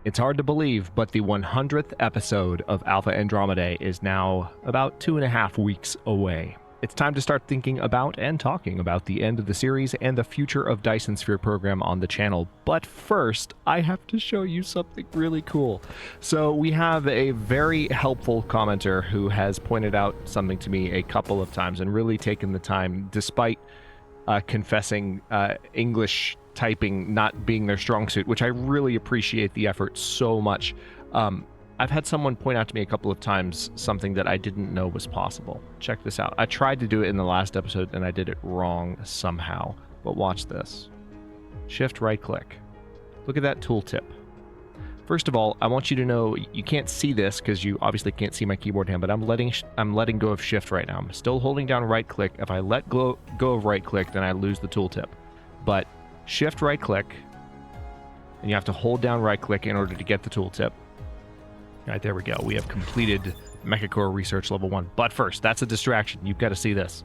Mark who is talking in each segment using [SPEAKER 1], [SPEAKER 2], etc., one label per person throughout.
[SPEAKER 1] It's hard to believe, but the 100th episode of Alpha Andromedae is now about 2.5 weeks away. It's time to start thinking about and talking about the end of the series and the future of Dyson Sphere Program on the channel. But first, I have to show you something really cool. So we have a very helpful commenter who has pointed out something to me a couple of times and really taken the time, despite confessing English typing not being their strong suit, which I really appreciate the effort so much. I've had someone point out to me a couple of times something that I didn't know was possible. Check this out. I tried to do it in the last episode and I did it wrong somehow. But watch this. Shift right click. Look at that tooltip. First of all, I want you to know you can't see this because you obviously can't see my keyboard hand, but I'm letting go of shift right now. I'm still holding down right click. If I let go of right click, then I lose the tooltip. But shift right click, and you have to hold down right click in order to get the tooltip. All right, there we go. We have completed Mechacore Research Level 1. But first, that's a distraction. You've got to see this.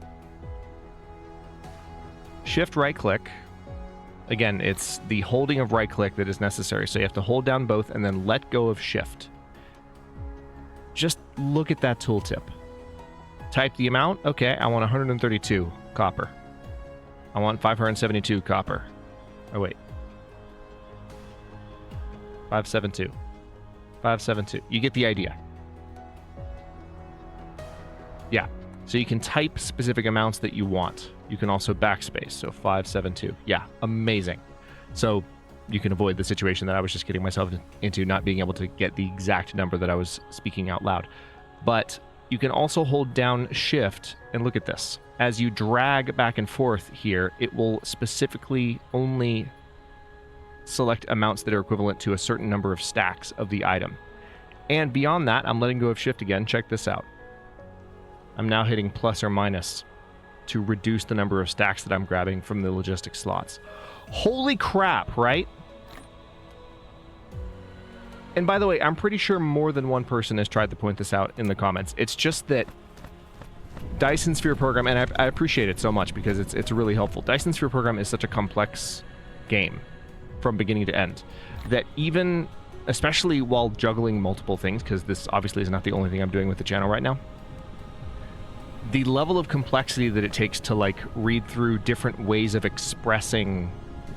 [SPEAKER 1] Shift right click. Again, it's the holding of right click that is necessary. So you have to hold down both and then let go of shift. Just look at that tooltip. Type the amount. Okay, I want 132 copper. I want 572 copper. Oh, wait. 572. 572. You get the idea. Yeah. So you can type specific amounts that you want. You can also backspace. So 572. Yeah. Amazing. So you can avoid the situation that I was just getting myself into, not being able to get the exact number that I was speaking out loud. But you can also hold down shift and look at this. As you drag back and forth here, it will specifically only select amounts that are equivalent to a certain number of stacks of the item. And beyond that, I'm letting go of shift again. Check this out. I'm now hitting plus or minus to reduce the number of stacks that I'm grabbing from the logistics slots. Holy crap, right? And by the way, I'm pretty sure more than one person has tried to point this out in the comments. It's just that Dyson Sphere Program, and I appreciate it so much because it's really helpful. Dyson Sphere Program is such a complex game from beginning to end that even, especially while juggling multiple things, because this obviously is not the only thing I'm doing with the channel right now, the level of complexity that it takes to like read through different ways of expressing,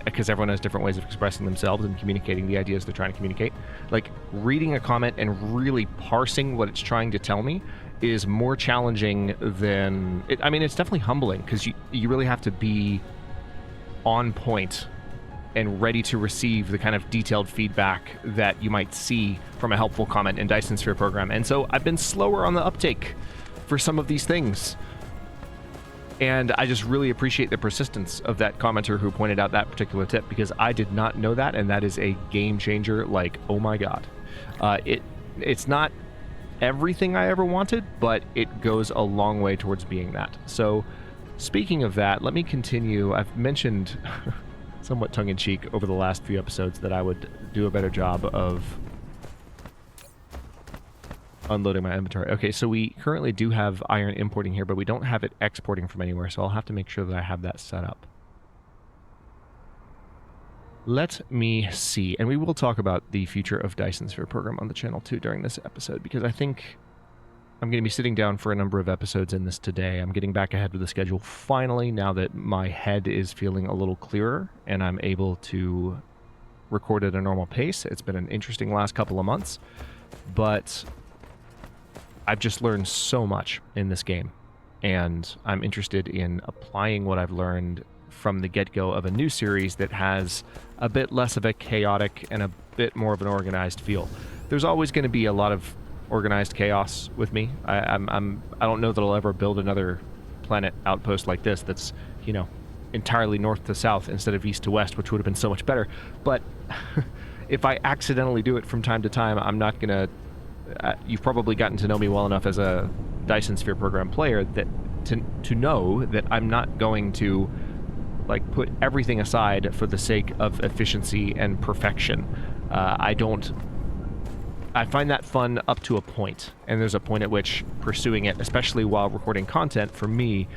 [SPEAKER 1] because everyone has different ways of expressing themselves and communicating the ideas they're trying to communicate, like reading a comment and really parsing what it's trying to tell me is more challenging than it. I mean, it's definitely humbling because you really have to be on point and ready to receive the kind of detailed feedback that you might see from a helpful comment in Dyson Sphere Program. And so I've been slower on the uptake for some of these things. And I just really appreciate the persistence of that commenter who pointed out that particular tip, because I did not know that, and that is a game changer. Like, oh my god. It's not everything I ever wanted, but it goes a long way towards being that. So speaking of that, let me continue. I've mentioned somewhat tongue-in-cheek over the last few episodes that I would do a better job of unloading my inventory. Okay, so we currently do have iron importing here, but we don't have it exporting from anywhere, so I'll have to make sure that I have that set up. Let me see, and we will talk about the future of Dyson Sphere Program on the channel too during this episode, because I think I'm going to be sitting down for a number of episodes in this today. I'm getting back ahead with the schedule finally now that my head is feeling a little clearer and I'm able to record at a normal pace. It's been an interesting last couple of months, but I've just learned so much in this game, and I'm interested in applying what I've learned from the get-go of a new series that has a bit less of a chaotic and a bit more of an organized feel. There's always going to be a lot of organized chaos with me. I don't know that I'll ever build another planet outpost like this that's, you know, entirely north to south instead of east to west, which would have been so much better. But if I accidentally do it from time to time, I'm not gonna you've probably gotten to know me well enough as a Dyson Sphere Program player that to know that I'm not going to like put everything aside for the sake of efficiency and perfection. I find that fun up to a point, and there's a point at which pursuing it, especially while recording content, for me,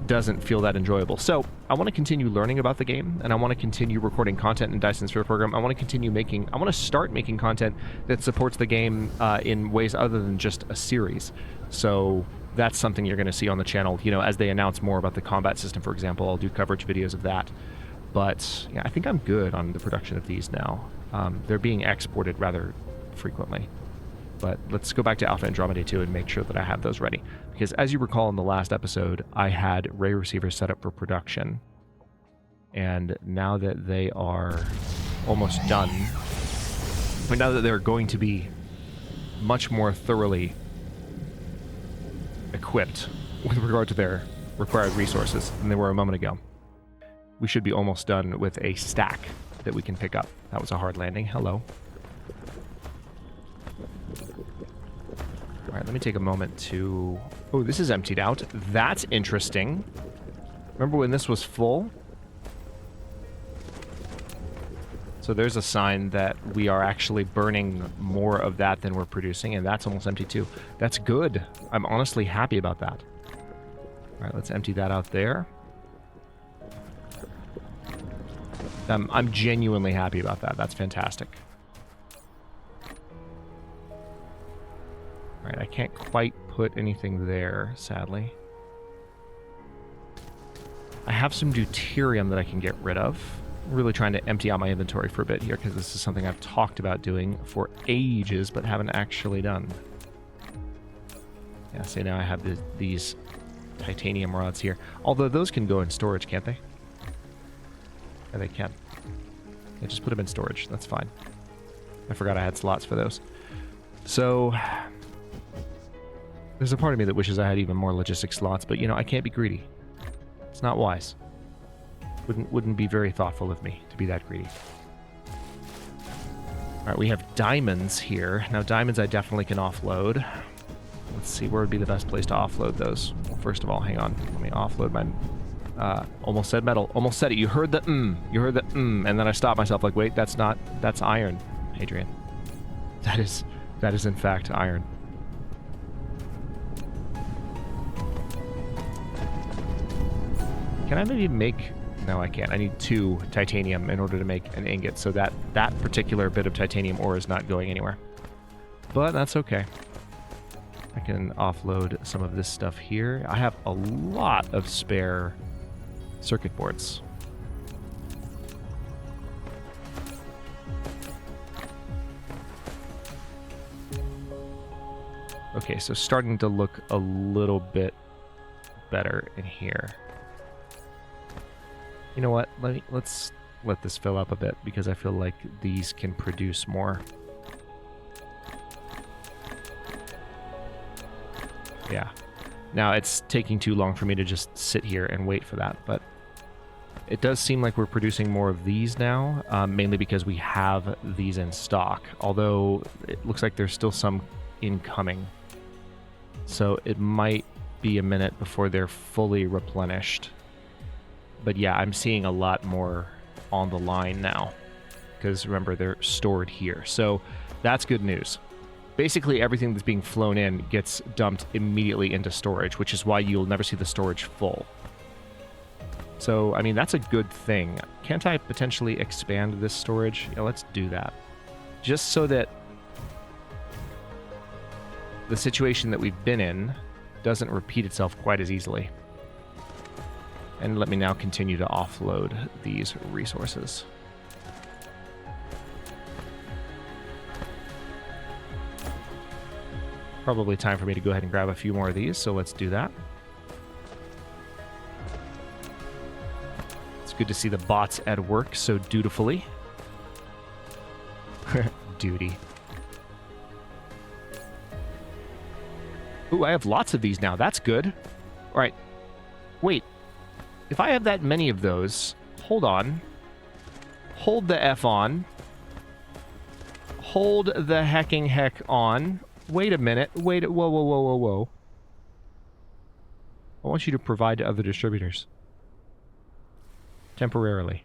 [SPEAKER 1] doesn't feel that enjoyable. So I want to continue learning about the game, and I want to continue recording content in Dyson Sphere Program. I want to start making content that supports the game in ways other than just a series. So that's something you're going to see on the channel. You know, as they announce more about the combat system, for example, I'll do coverage videos of that. But yeah, I think I'm good on the production of these now. They're being exported rather frequently. But let's go back to Alpha Andromedae 2 and make sure that I have those ready. Because as you recall in the last episode, I had ray receivers set up for production. And now that they are almost done, but now that they're going to be much more thoroughly equipped with regard to their required resources than they were a moment ago, we should be almost done with a stack that we can pick up. That was a hard landing. Hello. All right, let me take a moment to... Oh, this is emptied out. That's interesting. Remember when this was full? So there's a sign that we are actually burning more of that than we're producing, and that's almost empty too. That's good. I'm honestly happy about that. All right, let's empty that out there. I'm genuinely happy about that. That's fantastic. All right, I can't quite put anything there, sadly. I have some deuterium that I can get rid of. I'm really trying to empty out my inventory for a bit here because this is something I've talked about doing for ages but haven't actually done. Yeah, so now I have these titanium rods here. Although those can go in storage, can't they? Yeah, they can. Yeah, just put them in storage. That's fine. I forgot I had slots for those. So... there's a part of me that wishes I had even more logistic slots, but, you know, I can't be greedy. It's not wise. Wouldn't be very thoughtful of me to be that greedy. All right, we have diamonds here. Now, diamonds I definitely can offload. Let's see, where would be the best place to offload those? Well, first of all, hang on. Let me offload my... almost said metal. Almost said it. You heard the You heard the and then I stopped myself like, wait, that's not... That's iron, Hadrian. That is in fact iron. Can I maybe make... No, I can't. I need 2 titanium in order to make an ingot, so that particular bit of titanium ore is not going anywhere. But that's okay. I can offload some of this stuff here. I have a lot of spare circuit boards. Okay, so starting to look a little bit better in here. You know what? Let's let this fill up a bit because I feel like these can produce more. Yeah. Now it's taking too long for me to just sit here and wait for that, but it does seem like we're producing more of these now, mainly because we have these in stock, although it looks like there's still some incoming. So it might be a minute before they're fully replenished. But yeah, I'm seeing a lot more on the line now because remember, they're stored here. So that's good news. Basically, everything that's being flown in gets dumped immediately into storage, which is why you'll never see the storage full. So, I mean, that's a good thing. Can't I potentially expand this storage? Yeah, let's do that. Just so that the situation that we've been in doesn't repeat itself quite as easily. And let me now continue to offload these resources. Probably time for me to go ahead and grab a few more of these, so let's do that. It's good to see the bots at work so dutifully. Duty. Ooh, I have lots of these now. That's good. All right. Wait. If I have that many of those, hold on. Hold the F on. Hold the hecking heck on. Wait a minute. Wait. Whoa, whoa, whoa, whoa, whoa. I want you to provide to other distributors. Temporarily.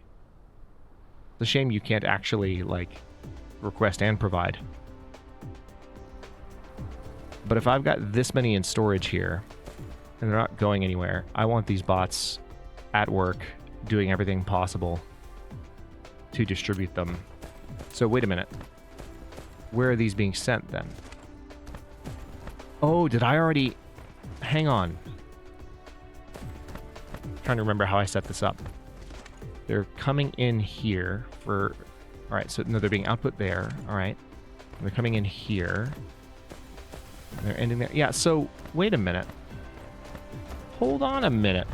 [SPEAKER 1] It's a shame you can't actually, like, request and provide. But if I've got this many in storage here, and they're not going anywhere. I want these bots at work doing everything possible to distribute them. So wait a minute. Where are these being sent then? Oh, did I already... Hang on. I'm trying to remember how I set this up. They're coming in here for... Alright, so no, they're being output there. Alright. They're coming in here. And they're ending there. Yeah, so wait a minute. Hold on a minute.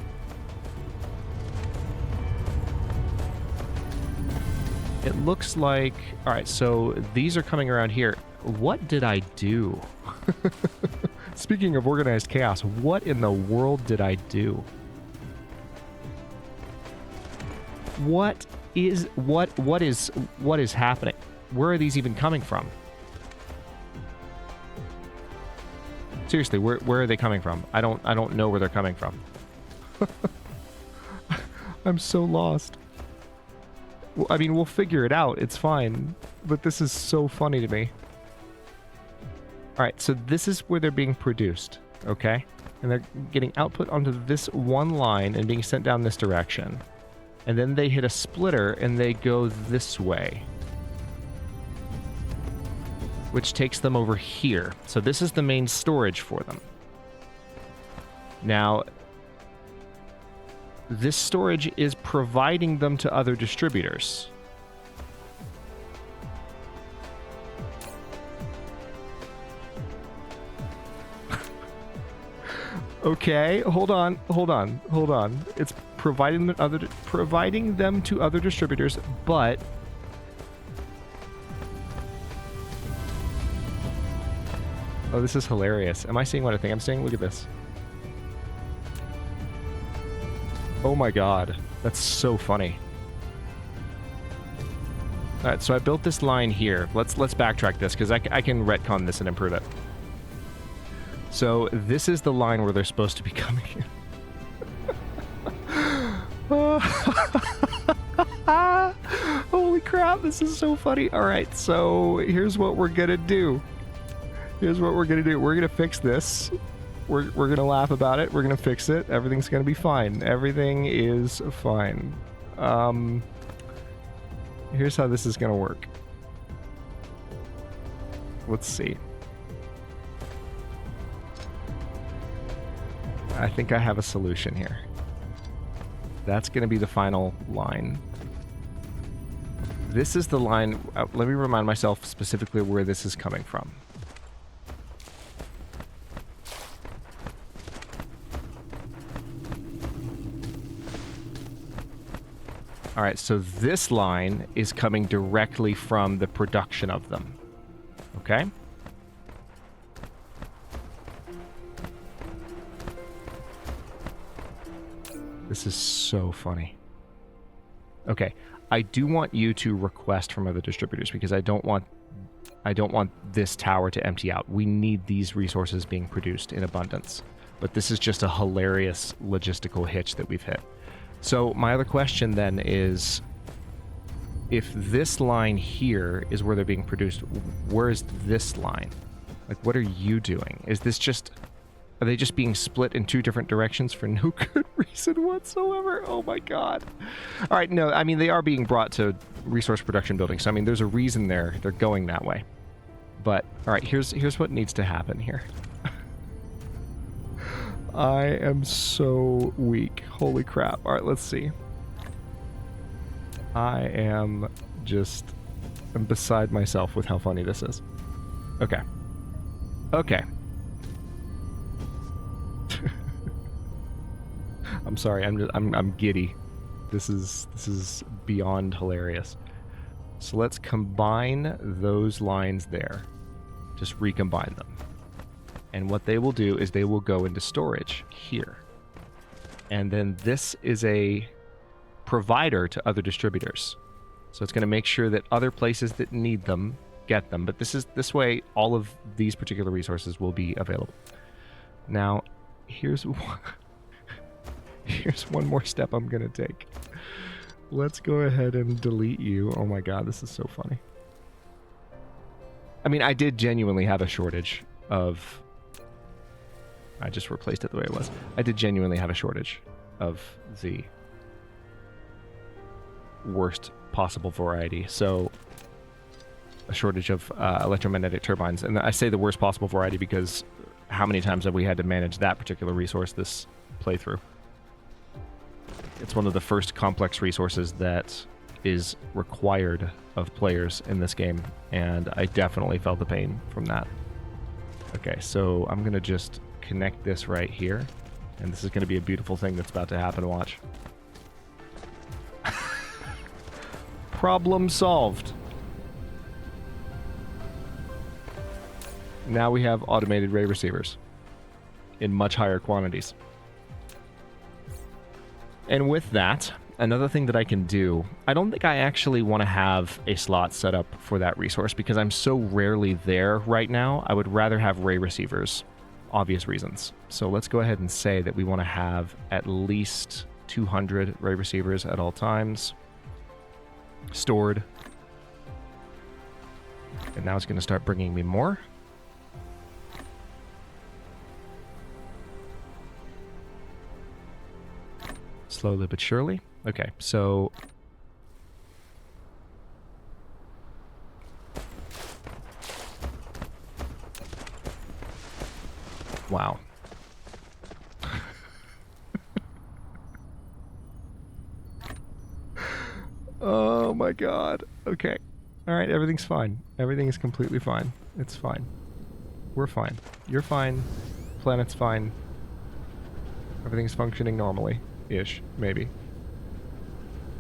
[SPEAKER 1] It looks like... Alright, so these are coming around here. What did I do? Speaking of organized chaos, what in the world did I do? What is happening? Where are these even coming from? Seriously, where are they coming from? I don't know where they're coming from. I'm so lost. I mean, we'll figure it out. It's fine. But this is so funny to me. Alright, so this is where they're being produced, okay? And they're getting output onto this one line and being sent down this direction. And then they hit a splitter and they go this way, which takes them over here. So this is the main storage for them. Now, this storage is providing them to other distributors. Okay, hold on. It's providing them to other distributors, but oh, this is hilarious. Am I seeing what I think I'm seeing? Look at this. Oh my god, that's so funny. All right, so I built this line here. Let's backtrack this because I can retcon this and improve it. So this is the line where they're supposed to be coming in. Holy crap, this is so funny. All right, so here's what we're gonna do. We're gonna fix this. We're gonna laugh about it. We're gonna fix it. Everything's gonna be fine. Everything is fine. Here's how this is gonna work. Let's see. I think I have a solution here. That's going to be the final line. This is the line. Let me remind myself specifically where this is coming from. All right, so this line is coming directly from the production of them. Okay? This is so funny. Okay, I do want you to request from other distributors because I don't want this tower to empty out. We need these resources being produced in abundance. But this is just a hilarious logistical hitch that we've hit. So my other question then is, if this line here is where they're being produced, where is this line? Like, what are you doing? Is this just... Are they just being split in two different directions for no good reason whatsoever? Oh my god. All right, no, I mean, they are being brought to resource production buildings. So, I mean, there's a reason they're going that way. But, all right, here's what needs to happen here. I am so weak. Holy crap. All right, let's see. I'm beside myself with how funny this is. Okay. I'm sorry. I'm giddy. This is beyond hilarious. So let's combine those lines there. Just recombine them. And what they will do is they will go into storage here. And then this is a provider to other distributors. So it's going to make sure that other places that need them get them. But this way all of these particular resources will be available. Now, here's one more step I'm going to take. Let's go ahead and delete you. Oh my god, this is so funny. I mean, I did genuinely have a shortage of I just replaced it the way it was. I did genuinely have a shortage of the worst possible variety. So a shortage of electromagnetic turbines. And I say the worst possible variety because how many times have we had to manage that particular resource this playthrough? It's one of the first complex resources that is required of players in this game, and I definitely felt the pain from that. Okay, so I'm going to just connect this right here, and this is going to be a beautiful thing that's about to happen. Watch. Problem solved. Now we have automated ray receivers in much higher quantities. And with that, another thing that I can do, I don't think I actually want to have a slot set up for that resource because I'm so rarely there right now. I would rather have ray receivers, obvious reasons. So let's go ahead and say that we want to have at least 200 ray receivers at all times stored. And now it's going to start bringing me more. Slowly but surely. Okay, so wow. Oh my god. Okay. All right, everything's fine. Everything is completely fine. It's fine. We're fine. You're fine. Planet's fine. Everything's functioning normally. Ish, maybe.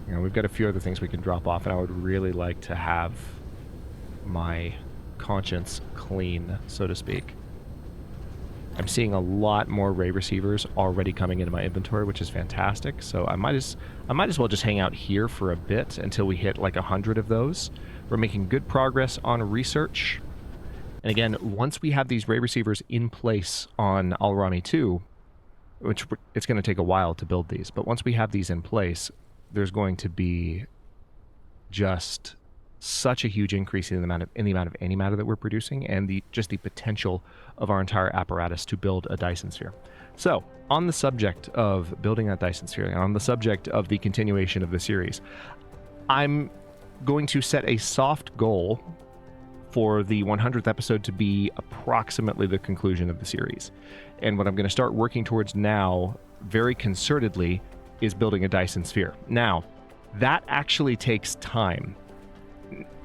[SPEAKER 1] You know, we've got a few other things we can drop off, and I would really like to have my conscience clean, so to speak. I'm seeing a lot more ray receivers already coming into my inventory, which is fantastic. So I might as well just hang out here for a bit until we hit like 100 of those. We're making good progress on research. And again, once we have these ray receivers in place on Alrami 2, which it's going to take a while to build these, but once we have these in place, there's going to be just such a huge increase in the amount of antimatter that we're producing, and just the potential of our entire apparatus to build a Dyson Sphere. So, on the subject of building that Dyson Sphere, and on the subject of the continuation of the series, I'm going to set a soft goal for the 100th episode to be approximately the conclusion of the series. And what I'm going to start working towards now, very concertedly, is building a Dyson Sphere. Now, that actually takes time.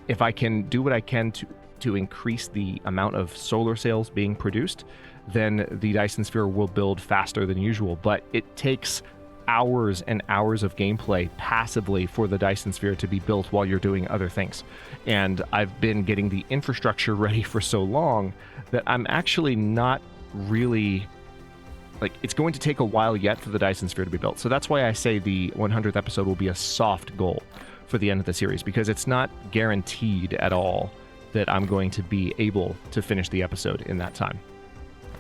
[SPEAKER 1] If I can do what I can to increase the amount of solar sails being produced, then the Dyson Sphere will build faster than usual. But it takes hours and hours of gameplay passively for the Dyson Sphere to be built while you're doing other things. And I've been getting the infrastructure ready for so long that I'm actually not really... like, it's going to take a while yet for the Dyson Sphere to be built. So that's why I say the 100th episode will be a soft goal for the end of the series, because it's not guaranteed at all that I'm going to be able to finish the episode in that time.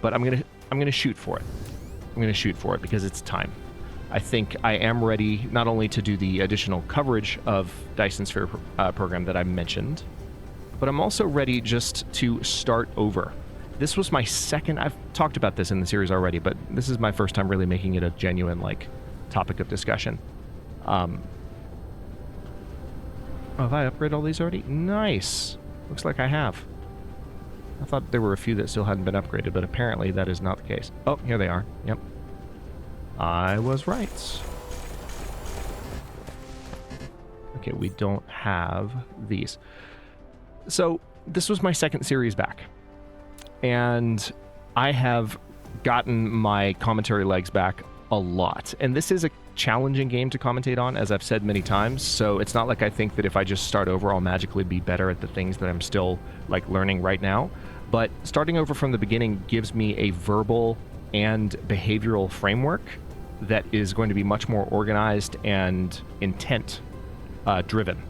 [SPEAKER 1] But I'm gonna shoot for it. I'm going to shoot for it because it's time. I think I am ready not only to do the additional coverage of Dyson Sphere Program that I mentioned, but I'm also ready just to start over. This was my second... I've talked about this in the series already, but this is my first time really making it a genuine, like, topic of discussion. Oh, have I upgraded all these already? Nice! Looks like I have. I thought there were a few that still hadn't been upgraded, but apparently that is not the case. Oh, here they are. Yep. I was right. Okay, we don't have these. So, this was my second series back. And I have gotten my commentary legs back a lot. And this is a challenging game to commentate on, as I've said many times, so it's not like I think that if I just start over, I'll magically be better at the things that I'm still, like, learning right now. But starting over from the beginning gives me a verbal and behavioral framework that is going to be much more organized and intent driven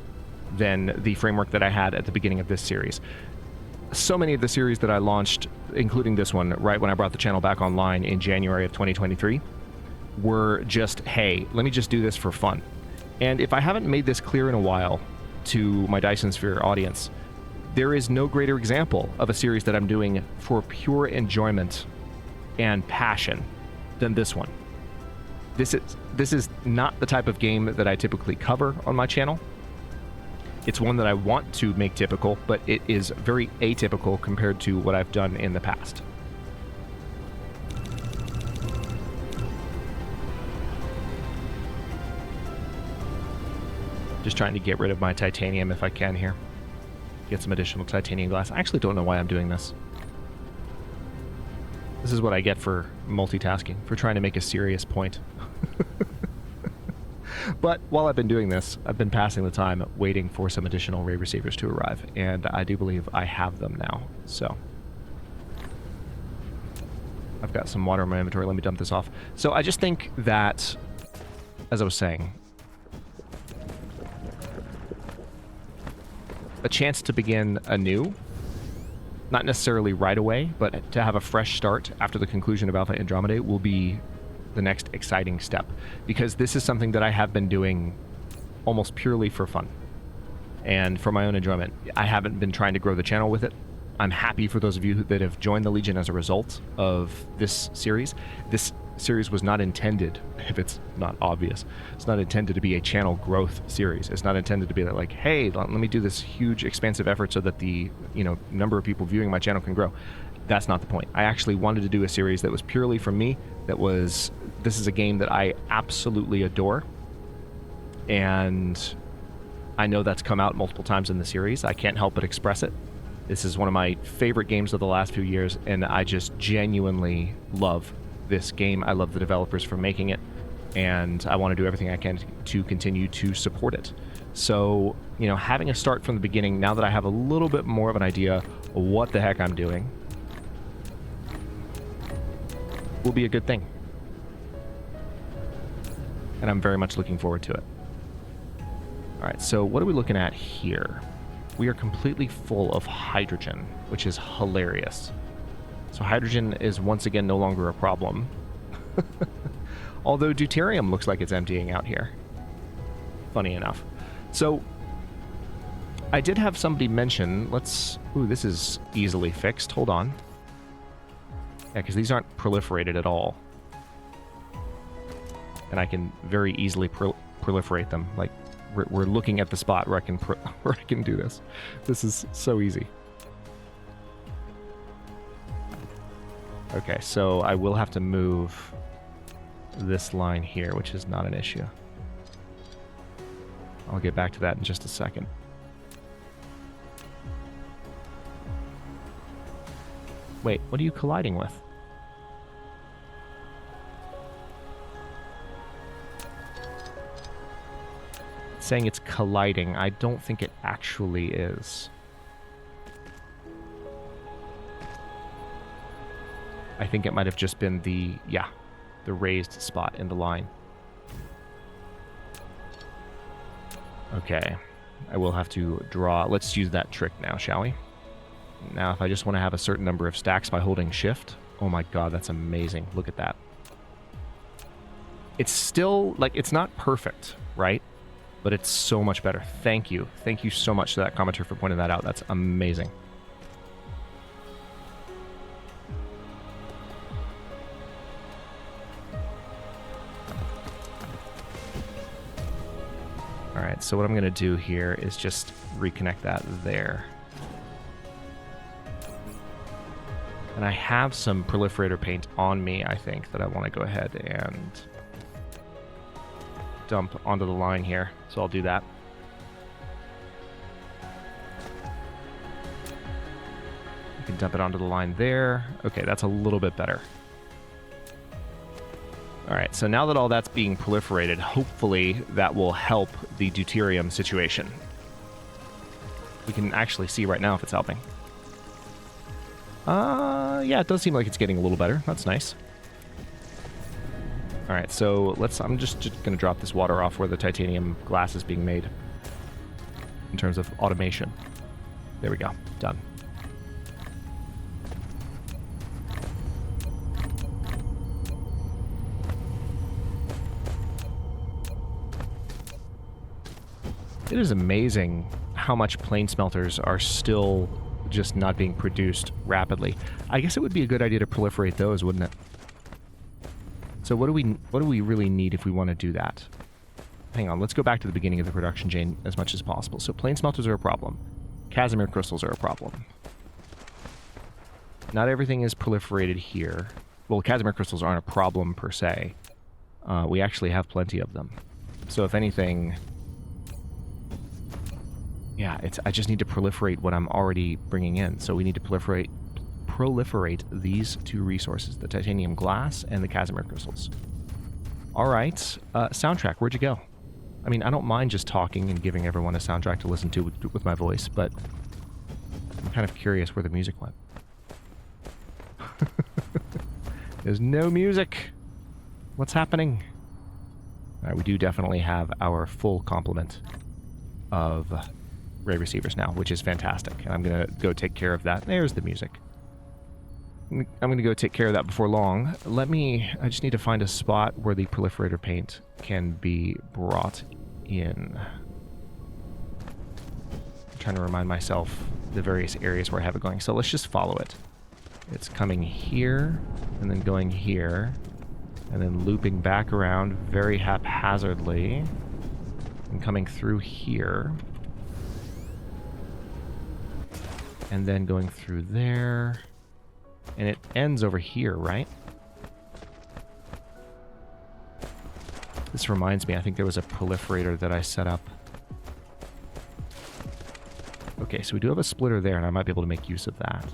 [SPEAKER 1] than the framework that I had at the beginning of this series. So many of the series that I launched, including this one, right when I brought the channel back online in January of 2023, were just, hey, let me just do this for fun. And if I haven't made this clear in a while to my Dyson Sphere audience, there is no greater example of a series that I'm doing for pure enjoyment and passion than this one. This is not the type of game that I typically cover on my channel. It's one that I want to make typical, but it is very atypical compared to what I've done in the past. Just trying to get rid of my titanium if I can here. Get some additional titanium glass. I actually don't know why I'm doing this. This is what I get for multitasking, for trying to make a serious point. But while I've been doing this, I've been passing the time waiting for some additional ray receivers to arrive, and I do believe I have them now. So I've got some water in my inventory. Let me dump this off. So I just think that, as I was saying, a chance to begin anew, not necessarily right away, but to have a fresh start after the conclusion of Alpha Andromedae will be the next exciting step, because this is something that I have been doing almost purely for fun and for my own enjoyment. I haven't been trying to grow the channel with it. I'm happy for those of you that have joined the Legion as a result of this series. This series was not intended, if it's not obvious, it's not intended to be a channel growth series. It's not intended to be that, like, hey, let me do this huge expansive effort so that the number of people viewing my channel can grow. That's not the point. I actually wanted to do a series that was purely from me, this is a game that I absolutely adore, and I know that's come out multiple times in the series. I can't help but express it. This is one of my favorite games of the last few years, and I just genuinely love this game. I love the developers for making it, and I want to do everything I can to continue to support it. So, having a start from the beginning, now that I have a little bit more of an idea of what the heck I'm doing, will be a good thing. And I'm very much looking forward to it. All right, so what are we looking at here? We are completely full of hydrogen, which is hilarious. So hydrogen is once again no longer a problem. Although deuterium looks like it's emptying out here. Funny enough. So I did have somebody mention, ooh, this is easily fixed. Hold on. Yeah, because these aren't proliferated at all. And I can very easily proliferate them. Like, we're looking at the spot where I can do this. This is so easy. Okay, so I will have to move this line here, which is not an issue. I'll get back to that in just a second. Wait, what are you colliding with? It's saying it's colliding. I don't think it actually is. I think it might have just been the raised spot in the line. Okay, I will have to draw. Let's use that trick now, shall we? Now, if I just want to have a certain number of stacks by holding shift, oh my god, that's amazing. Look at that. It's still, like, it's not perfect, right? But it's so much better. Thank you. Thank you so much to that commenter for pointing that out. That's amazing. All right, so what I'm going to do here is just reconnect that there. And I have some proliferator paint on me, I think, that I want to go ahead and dump onto the line here. So I'll do that. You can dump it onto the line there. Okay, that's a little bit better. All right, so now that all that's being proliferated, hopefully that will help the deuterium situation. We can actually see right now if it's helping. Yeah, it does seem like it's getting a little better. That's nice. All right, so I'm just going to drop this water off where the titanium glass is being made in terms of automation. There we go. Done. It is amazing how much plane smelters are still just not being produced rapidly. I guess it would be a good idea to proliferate those, wouldn't it? So what do we really need if we want to do that? Hang on, let's go back to the beginning of the production chain as much as possible. So plane smelters are a problem. Casimir crystals are a problem. Not everything is proliferated here. Well, Casimir crystals aren't a problem per se. We actually have plenty of them. So if anything... Yeah, I just need to proliferate what I'm already bringing in. So we need to proliferate these two resources, the titanium glass and the Casimir crystals. All right, soundtrack, where'd you go? I mean, I don't mind just talking and giving everyone a soundtrack to listen to with my voice, but I'm kind of curious where the music went. There's no music. What's happening? All right, we do definitely have our full complement of ray receivers now, which is fantastic. And I'm going to go take care of that. There's the music. I'm going to go take care of that before long. I just need to find a spot where the proliferator paint can be brought in. I'm trying to remind myself the various areas where I have it going. So let's just follow it. It's coming here, and then going here, and then looping back around very haphazardly, and coming through here. And then going through there. And it ends over here, right? This reminds me, I think there was a proliferator that I set up. Okay, so we do have a splitter there, and I might be able to make use of that.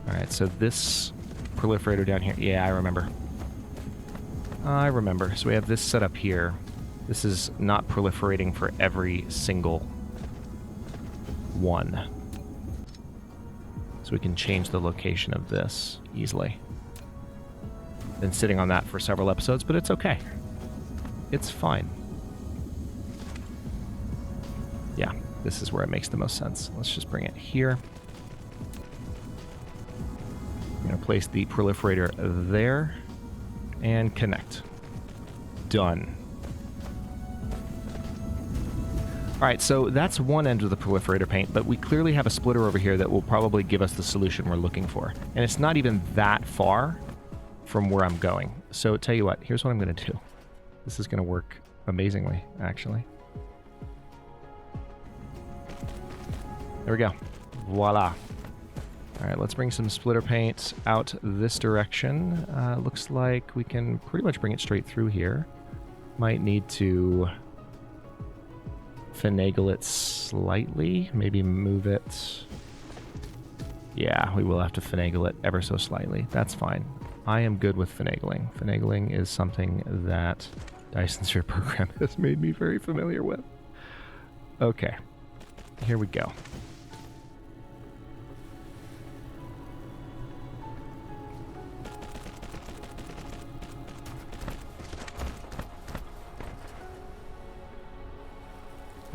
[SPEAKER 1] Alright, so this proliferator down here... Yeah, I remember. So we have this set up here. This is not proliferating for every single one. So we can change the location of this easily. Been sitting on that for several episodes, but it's okay. It's fine. Yeah, this is where it makes the most sense. Let's just bring it here. I'm going to place the proliferator there and connect. Done. Alright, so that's one end of the proliferator paint, but we clearly have a splitter over here that will probably give us the solution we're looking for. And it's not even that far from where I'm going. So tell you what, here's what I'm going to do. This is going to work amazingly, actually. There we go. Voila. Alright, let's bring some splitter paint out this direction. Looks like we can pretty much bring it straight through here. Might need to finagle it slightly, maybe move it. Yeah, we will have to finagle it ever so slightly. That's fine. I am good with finagling. Finagling is something that Dyson Sphere Program has made me very familiar with. Okay, here we go.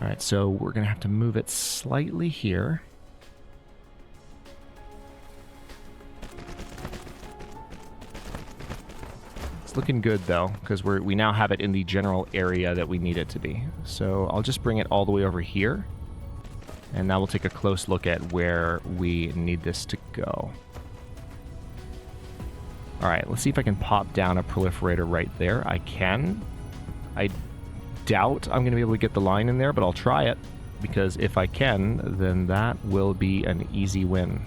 [SPEAKER 1] Alright, so we're going to have to move it slightly here. It's looking good, though, because we now have it in the general area that we need it to be. So I'll just bring it all the way over here. And now we'll take a close look at where we need this to go. Alright, let's see if I can pop down a proliferator right there. I can. I doubt I'm going to be able to get the line in there, but I'll try it, because if I can, then that will be an easy win.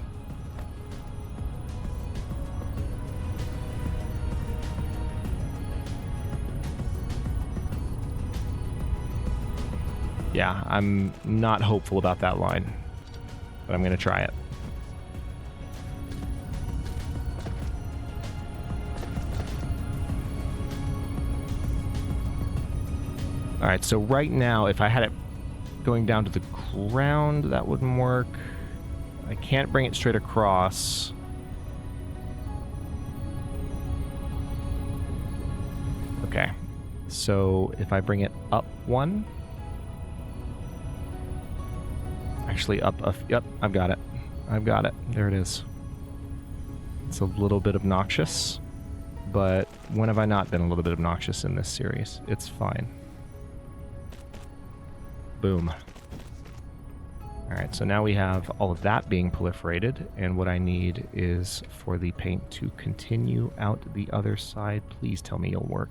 [SPEAKER 1] Yeah, I'm not hopeful about that line, but I'm going to try it. Alright, so right now, if I had it going down to the ground, that wouldn't work. I can't bring it straight across. Okay, so if I bring it up one... Actually, up a... Yep, I've got it. I've got it. There it is. It's a little bit obnoxious, but When have I not been a little bit obnoxious in this series? It's fine. Boom. Alright, so now we have all of that being proliferated, and what I need is for the paint to continue out the other side. Please tell me it'll work.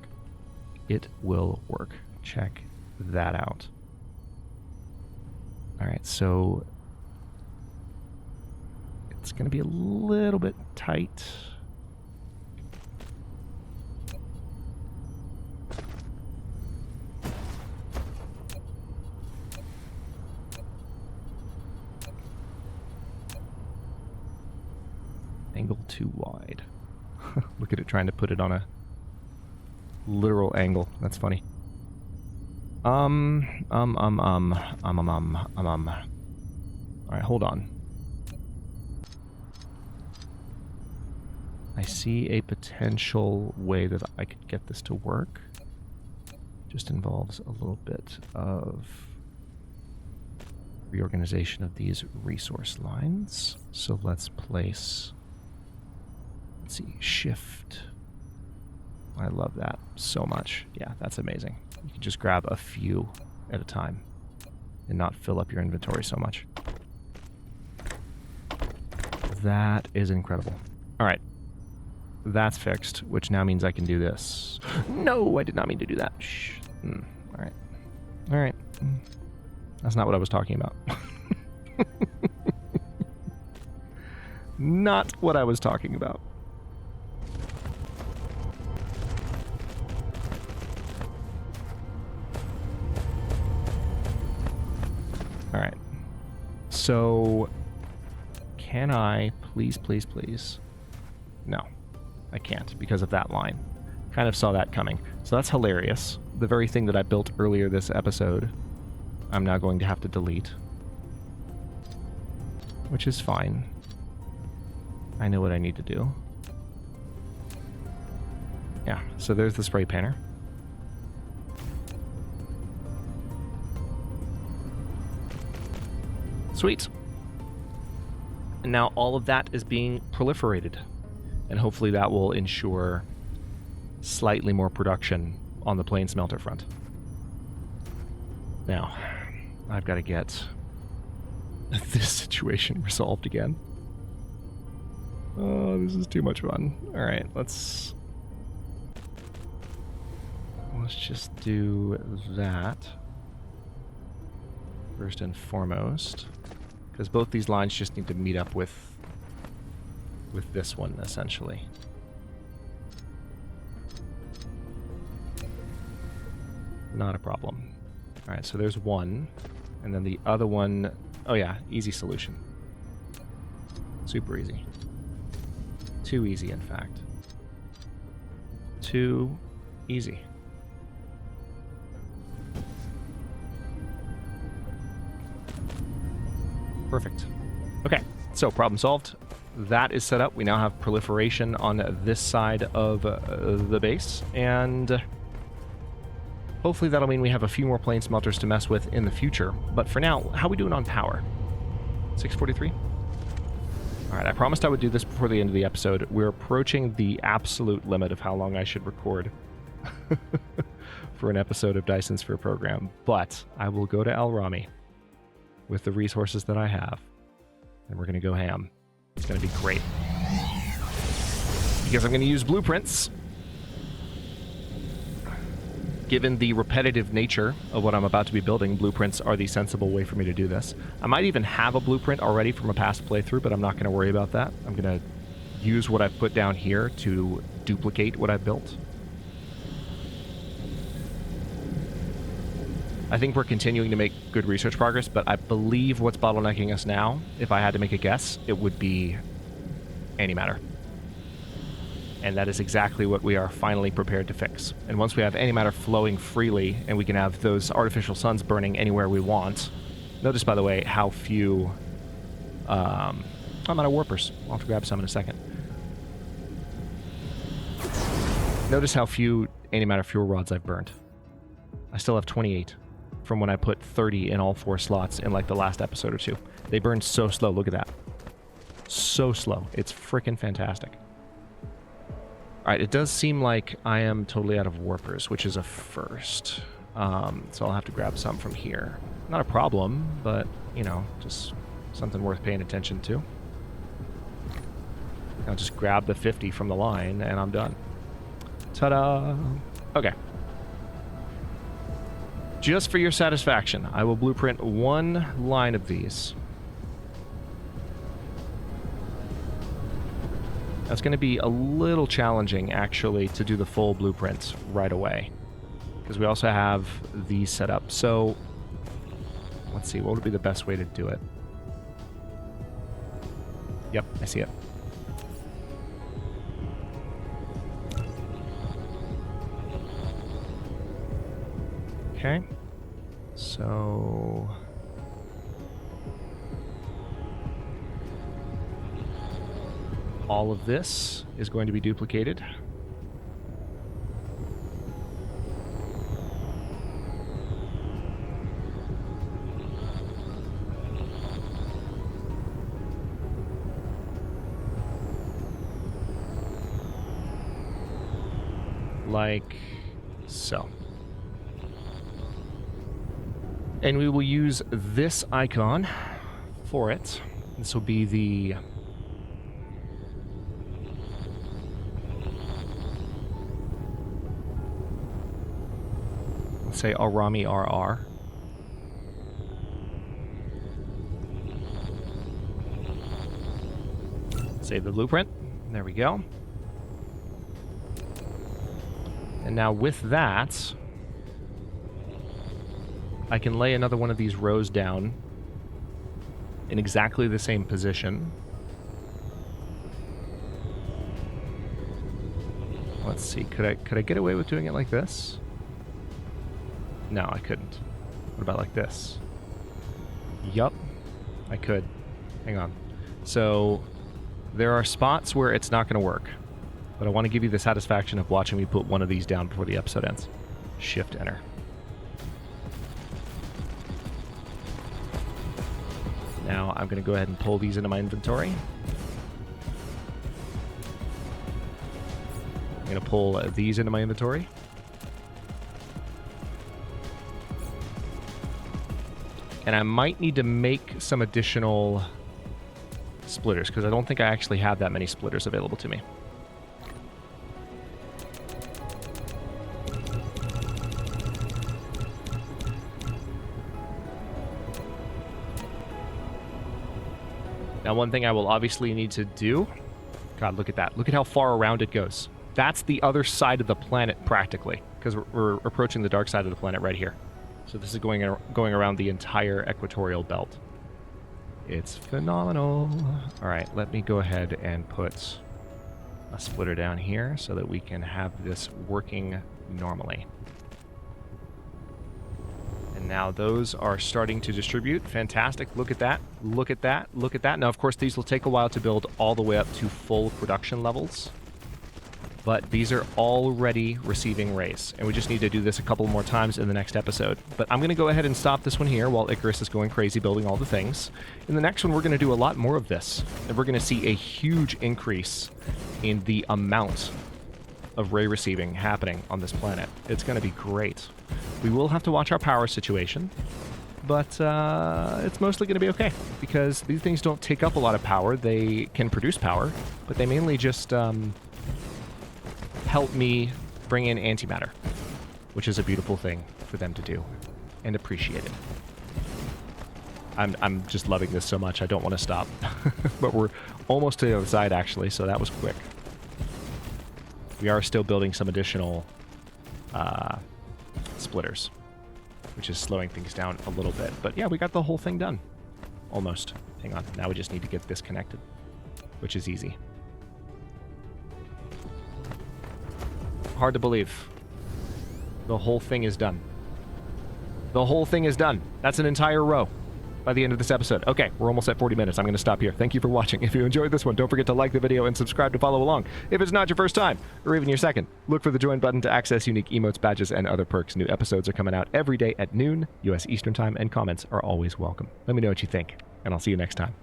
[SPEAKER 1] It will work. Check that out. Alright, so it's going to be a little bit tight. Angle too wide. Look at it trying to put it on a literal angle. That's funny. Alright, hold on. I see a potential way that I could get this to work. Just involves a little bit of reorganization of these resource lines. So let's place, let's see, shift. I love that so much. Yeah, that's amazing. You can just grab a few at a time and not fill up your inventory so much. That is incredible. All right. That's fixed, which now means I can do this. No, I did not mean to do that. Shh. All right. All right. That's not what I was talking about. Not what I was talking about. All right. So, can I please, please, please? No, I can't because of that line. Kind of saw that coming. So that's hilarious. The very thing that I built earlier this episode, I'm now going to have to delete. Which is fine. I know what I need to do. Yeah, so there's the spray painter. Sweet. And now all of that is being proliferated. And hopefully that will ensure slightly more production on the plane smelter front. Now, I've got to get this situation resolved again. Oh, this is too much fun. Alright, let's just do that first and foremost. Because both these lines just need to meet up with this one, essentially. Not a problem. Alright, so there's one. And then the other one... Oh yeah, easy solution. Super easy. Too easy, in fact. Too easy. Perfect. Okay, so problem solved. That is set up. We now have proliferation on this side of the base, and hopefully that'll mean we have a few more plane smelters to mess with in the future. But for now, how are we doing on power? 643? Alright, I promised I would do this before the end of the episode. We're approaching the absolute limit of how long I should record for an episode of Dyson Sphere Program, but I will go to El Rami with the resources that I have, and we're going to go ham. It's going to be great. Because I'm going to use blueprints. Given the repetitive nature of what I'm about to be building, blueprints are the sensible way for me to do this. I might even have a blueprint already from a past playthrough, but I'm not going to worry about that. I'm going to use what I've put down here to duplicate what I've built. I think we're continuing to make good research progress, but I believe what's bottlenecking us now, if I had to make a guess, it would be antimatter. And that is exactly what we are finally prepared to fix. And once we have antimatter flowing freely, and we can have those artificial suns burning anywhere we want. Notice, by the way, how few... I'm out of warpers. I'll have to grab some in a second. Notice how few antimatter fuel rods I've burned. I still have 28 from when I put 30 in all 4 slots in like the last episode or 2. They burn so slow. Look at that. So slow. It's freaking fantastic. Alright, it does seem like I am totally out of warpers, which is a first. So I'll have to grab some from here. Not a problem, but, you know, just something worth paying attention to. I'll just grab the 50 from the line, and I'm done. Ta-da! Okay. Just for your satisfaction, I will blueprint one line of these. That's going to be a little challenging, actually, to do the full blueprint right away. Because we also have these set up. So, let's see, what would be the best way to do it? Yep, I see it. Okay. So... all of this is going to be duplicated. Like so. And we will use this icon for it. This will be the... let's say Arami RR. Save the blueprint. There we go. And now with that, I can lay another one of these rows down in exactly the same position. Let's see, could I get away with doing it like this? No, I couldn't. What about like this? Yup, I could. Hang on. So there are spots where it's not going to work, but I want to give you the satisfaction of watching me put one of these down before the episode ends. Shift enter. Now I'm going to go ahead and pull these into my inventory. I'm going to pull these into my inventory. And I might need to make some additional splitters, because I don't think I actually have that many splitters available to me. Now, one thing I will obviously need to do... God, look at that. Look at how far around it goes. That's the other side of the planet, practically, because we're approaching the dark side of the planet right here. So this is going around the entire equatorial belt. It's phenomenal. All right, let me go ahead and put a splitter down here so that we can have this working normally. And now those are starting to distribute. Fantastic. Look at that. Look at that. Look at that. Now, of course, these will take a while to build all the way up to full production levels. But these are already receiving rays, and we just need to do this a couple more times in the next episode. But I'm going to go ahead and stop this one here while Icarus is going crazy building all the things. In the next one, we're going to do a lot more of this, and we're going to see a huge increase in the amount of ray receiving happening on this planet. It's going to be great. We will have to watch our power situation, but it's mostly going to be okay, because these things don't take up a lot of power. They can produce power, but they mainly just... help me bring in antimatter, which is a beautiful thing for them to do and appreciate it. I'm just loving this so much, I don't want to stop. But we're almost to the other side, actually, so that was quick. We are still building some additional splitters, which is slowing things down a little bit. But yeah, we got the whole thing done. Almost. Hang on. Now we just need to get this connected, which is easy. Hard to believe. The whole thing is done. The whole thing is done. That's an entire row by the end of this episode. Okay, we're almost at 40 minutes. I'm going to stop here. Thank you for watching. If you enjoyed this one, don't forget to like the video and subscribe to follow along. If it's not your first time, or even your second, look for the join button to access unique emotes, badges, and other perks. New episodes are coming out every day at noon, US Eastern Time, and comments are always welcome. Let me know what you think, and I'll see you next time.